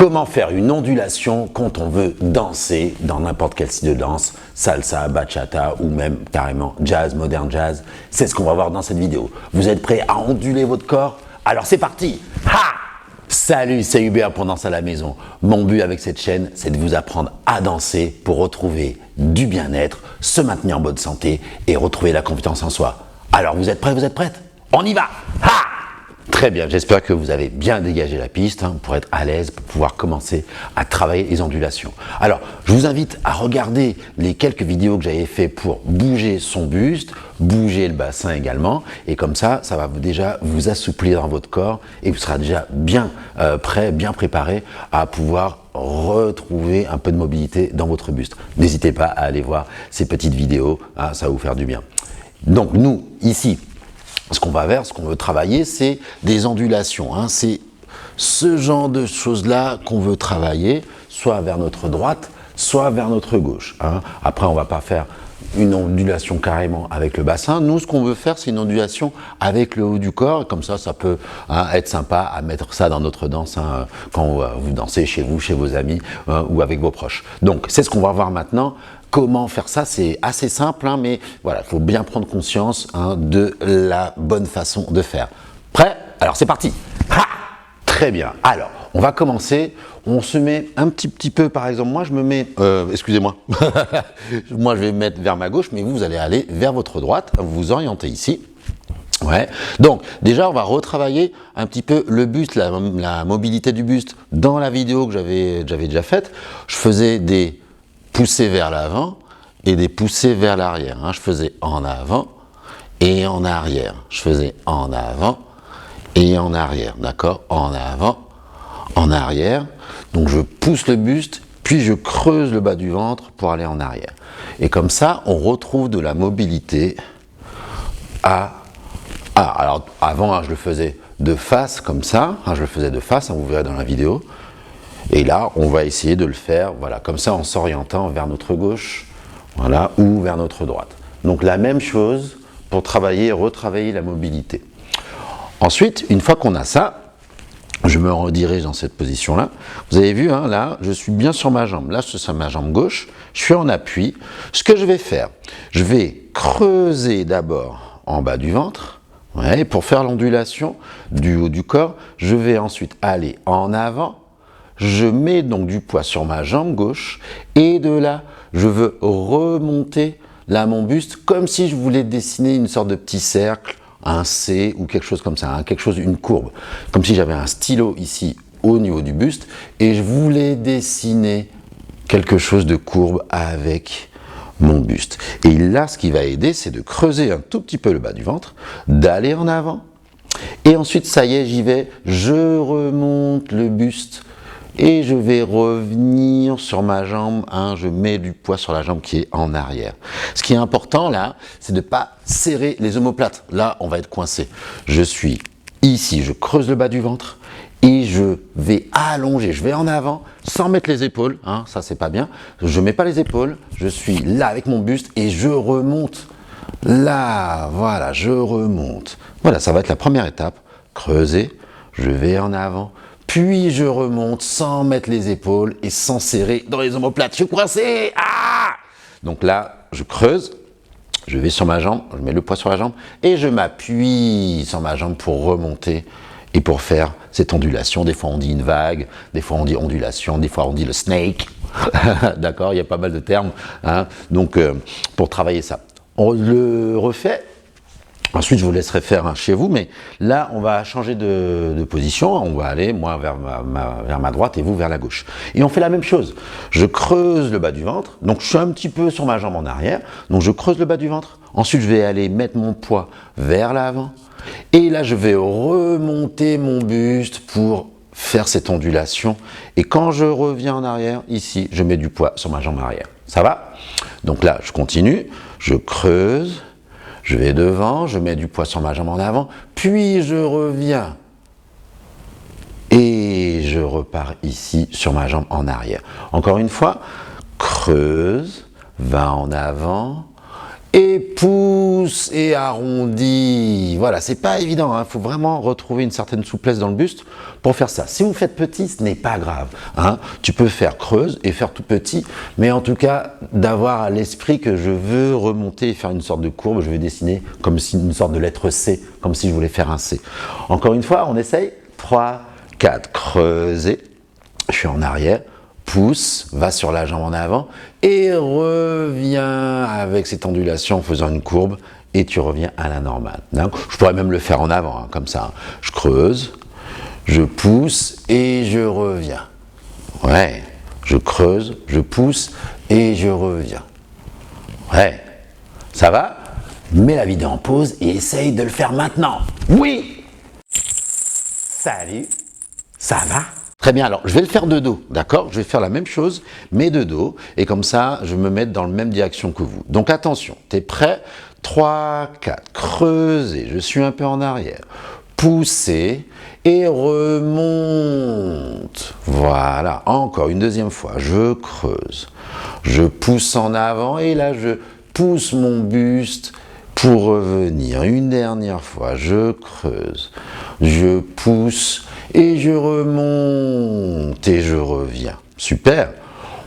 Comment faire une ondulation quand on veut danser dans n'importe quel style de danse, salsa, bachata ou même carrément jazz, modern jazz? C'est ce qu'on va voir dans cette vidéo. Vous êtes prêts à onduler votre corps? Alors c'est parti! Ha! Salut, c'est Hubert pour Danse à la maison. Mon but avec cette chaîne, c'est de vous apprendre à danser pour retrouver du bien-être, se maintenir en bonne santé et retrouver la confiance en soi. Alors vous êtes prêts, vous êtes prêtes? On y va! Ha! Très bien, j'espère que vous avez bien dégagé la piste pour être à l'aise, pour pouvoir commencer à travailler les ondulations. Alors, je vous invite à regarder les quelques vidéos que j'avais fait pour bouger son buste, bouger le bassin également, et comme ça va déjà vous assouplir dans votre corps et vous serez déjà bien prêt, bien préparé à pouvoir retrouver un peu de mobilité dans votre buste. N'hésitez pas à aller voir ces petites vidéos, ça va vous faire du bien. Donc nous, ici, ce qu'on va vers, ce qu'on veut travailler, c'est des ondulations. C'est ce genre de choses-là qu'on veut travailler, soit vers notre droite, soit vers notre gauche. Après, on ne va pas faire une ondulation carrément avec le bassin. Nous, ce qu'on veut faire, c'est une ondulation avec le haut du corps. Et comme ça peut être sympa à mettre ça dans notre danse quand vous dansez chez vous, chez vos amis ou avec vos proches. Donc, c'est ce qu'on va voir maintenant. Comment faire ça? C'est assez simple, mais voilà, il faut bien prendre conscience de la bonne façon de faire. Prêt? Alors c'est parti! Ha! Très bien. Alors, on va commencer. On se met un petit peu, par exemple, moi je me mets, excusez-moi, moi je vais me mettre vers ma gauche, mais vous allez aller vers votre droite, vous vous orientez ici. Ouais. Donc déjà on va retravailler un petit peu le buste, la mobilité du buste. Dans la vidéo que j'avais déjà faite, je faisais des poussées vers l'avant et des poussées vers l'arrière. Je faisais en avant et en arrière. Je faisais en avant et en arrière. D'accord? En avant, en arrière. Donc je pousse le buste, puis je creuse le bas du ventre pour aller en arrière. Et comme ça, on retrouve de la mobilité alors avant, je le faisais de face comme ça. Je le faisais de face, vous verrez dans la vidéo. Et là, on va essayer de le faire, voilà, comme ça, en s'orientant vers notre gauche, voilà, ou vers notre droite. Donc la même chose pour retravailler la mobilité. Ensuite, une fois qu'on a ça, je me redirige dans cette position-là. Vous avez vu, là, je suis bien sur ma jambe. Là, c'est ma jambe gauche. Je suis en appui. Ce que je vais faire, je vais creuser d'abord en bas du ventre. Ouais, pour faire l'ondulation du haut du corps, je vais ensuite aller en avant. Je mets donc du poids sur ma jambe gauche et de là, je veux remonter là mon buste comme si je voulais dessiner une sorte de petit cercle, un C ou quelque chose comme ça, une courbe. Comme si j'avais un stylo ici au niveau du buste et je voulais dessiner quelque chose de courbe avec mon buste. Et là, ce qui va aider, c'est de creuser un tout petit peu le bas du ventre, d'aller en avant. Et ensuite, ça y est, j'y vais, je remonte le buste. Et je vais revenir sur ma jambe, je mets du poids sur la jambe qui est en arrière. Ce qui est important là, c'est de ne pas serrer les omoplates. Là, on va être coincé. Je suis ici, je creuse le bas du ventre et je vais allonger, je vais en avant sans mettre les épaules, ça c'est pas bien. Je ne mets pas les épaules, je suis là avec mon buste et je remonte. Là, voilà, je remonte. Voilà, ça va être la première étape. Creuser, je vais en avant. Puis je remonte sans mettre les épaules et sans serrer dans les omoplates. Je suis coincé. Donc là, je creuse, je vais sur ma jambe, je mets le poids sur la jambe et je m'appuie sur ma jambe pour remonter et pour faire cette ondulation. Des fois on dit une vague, des fois on dit ondulation, des fois on dit le snake. D'accord, il y a pas mal de termes. Donc pour travailler ça, on le refait. Ensuite, je vous laisserai faire chez vous, mais là, on va changer de position. On va aller, moi, vers ma droite et vous vers la gauche. Et on fait la même chose. Je creuse le bas du ventre. Donc, je suis un petit peu sur ma jambe en arrière. Donc, je creuse le bas du ventre. Ensuite, je vais aller mettre mon poids vers l'avant. Et là, je vais remonter mon buste pour faire cette ondulation. Et quand je reviens en arrière, ici, je mets du poids sur ma jambe arrière. Ça va? Donc là, je continue. Je creuse. Je vais devant, je mets du poids sur ma jambe en avant, puis je reviens et je repars ici sur ma jambe en arrière. Encore une fois, creuse, va en avant et pousse et arrondis. Voilà, c'est pas évident, hein. Faut vraiment retrouver une certaine souplesse dans le buste pour faire ça. Si vous faites petit, ce n'est pas grave, hein. Tu peux faire creuse et faire tout petit, mais en tout cas, d'avoir à l'esprit que je veux remonter et faire une sorte de courbe, je vais dessiner comme si une sorte de lettre C, comme si je voulais faire un C. Encore une fois, on essaye. 3, 4, creuser, je suis en arrière, pousse, va sur la jambe en avant et reviens avec cette ondulation en faisant une courbe et tu reviens à la normale. Je pourrais même le faire en avant, hein, comme ça. Je creuse, je pousse et je reviens. Ouais, je creuse, je pousse et je reviens. Ouais, ça va? Mets la vidéo en pause et essaye de le faire maintenant. Oui! Salut, ça va? Très bien, alors je vais le faire de dos, d'accord? Je vais faire la même chose, mais de dos, et comme ça, je me mets dans la même direction que vous. Donc attention, t'es prêt? 3, 4, creuser, je suis un peu en arrière, pousser et remonte. Voilà, encore une deuxième fois, je creuse, je pousse en avant et là je pousse mon buste pour revenir. Une dernière fois, je creuse, je pousse et je remonte et je reviens. Super.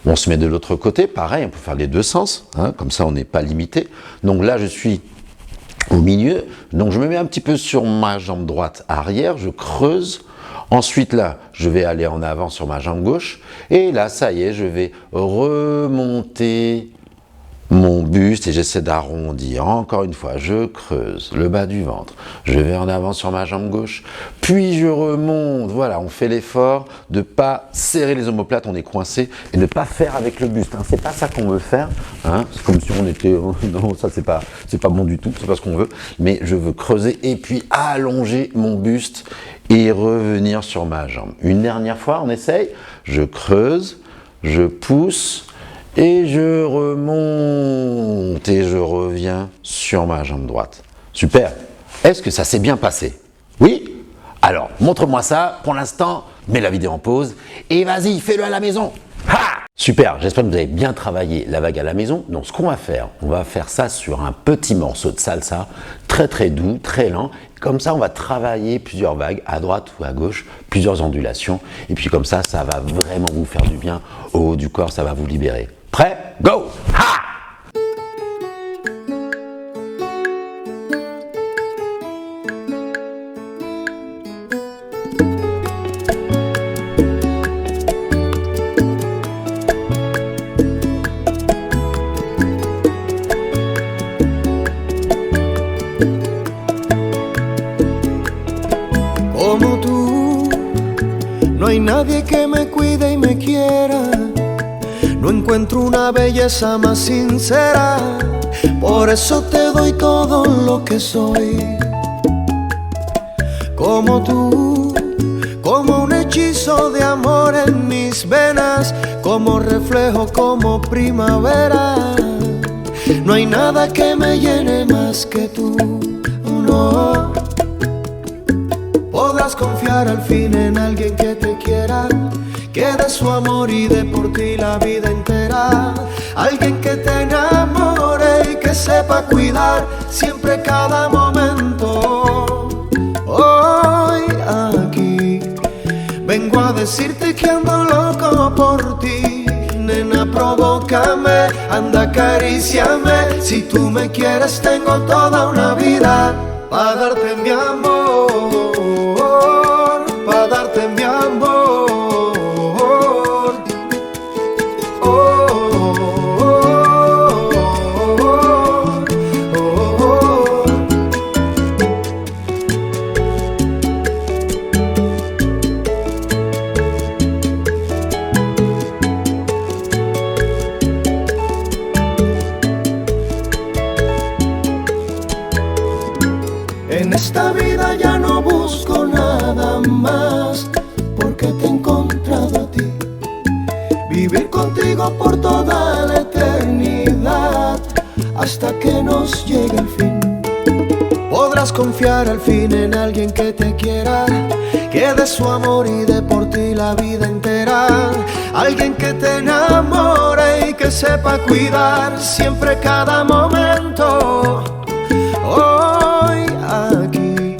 On se met de l'autre côté, pareil, on peut faire les deux sens, hein, comme ça on n'est pas limité. Donc là je suis au milieu, donc je me mets un petit peu sur ma jambe droite arrière, je creuse. Ensuite là, je vais aller en avant sur ma jambe gauche et là ça y est, je vais remonter mon buste et j'essaie d'arrondir. Encore une fois, je creuse le bas du ventre, je vais en avant sur ma jambe gauche, puis je remonte. Voilà, on fait l'effort de ne pas serrer les omoplates, on est coincé, et ne pas faire avec le buste. Hein. C'est pas ça qu'on veut faire. Hein. C'est comme si on était... Non, ça c'est pas bon du tout, c'est pas ce qu'on veut. Mais je veux creuser et puis allonger mon buste et revenir sur ma jambe. Une dernière fois, on essaye. Je creuse, je pousse, et je remonte et je reviens sur ma jambe droite. Super. Est-ce que ça s'est bien passé? Oui? Alors, montre-moi ça. Pour l'instant, mets la vidéo en pause et vas-y, fais-le à la maison. Ha! Super, j'espère que vous avez bien travaillé la vague à la maison. Donc, ce qu'on va faire, ça sur un petit morceau de salsa, très très doux, très lent. Comme ça, on va travailler plusieurs vagues, à droite ou à gauche, plusieurs ondulations. Et puis comme ça, ça va vraiment vous faire du bien au haut du corps, ça va vous libérer. Prêt? Go! Ha! Como tú, no hay nadie que me cuide y me quiera. No encuentro una belleza más sincera, por eso te doy todo lo que soy. Como tú, como un hechizo de amor en mis venas, como reflejo, como primavera. No hay nada que me llene más que tú, no. Podrás confiar al fin en alguien que te quiera, que dé su amor y dé por ti la vida entera. Alguien que te enamore y que sepa cuidar siempre cada momento. Hoy aquí vengo a decirte que ando loco por ti. Nena, provócame, anda, acaríciame. Si tú me quieres tengo toda una vida para darte mi amor, para darte mi amor. En esta vida ya no busco nada más, porque te he encontrado a ti. Vivir contigo por toda la eternidad, hasta que nos llegue el fin. Podrás confiar al fin en alguien que te quiera, que dé su amor y dé por ti la vida entera. Alguien que te enamore y que que sepa cuidar siempre cada momento. Hoy aquí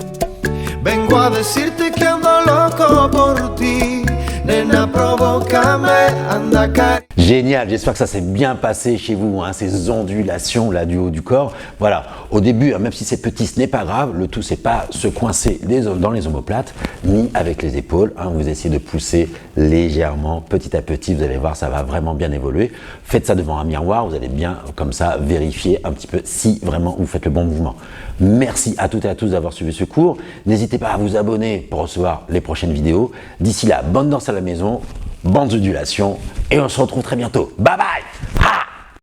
vengo a decirte que ando loco por ti. Nena, provócame, anda acá. Génial, j'espère que ça s'est bien passé chez vous, hein, ces ondulations là du haut du corps. Voilà, au début, hein, même si c'est petit, ce n'est pas grave, le tout c'est pas se coincer dans les omoplates, ni avec les épaules, hein, vous essayez de pousser légèrement, petit à petit, vous allez voir, ça va vraiment bien évoluer. Faites ça devant un miroir, vous allez bien comme ça vérifier un petit peu si vraiment vous faites le bon mouvement. Merci à toutes et à tous d'avoir suivi ce cours. N'hésitez pas à vous abonner pour recevoir les prochaines vidéos. D'ici là, bonne danse à la maison, bonnes ondulations et on se retrouve très bientôt. Bye bye!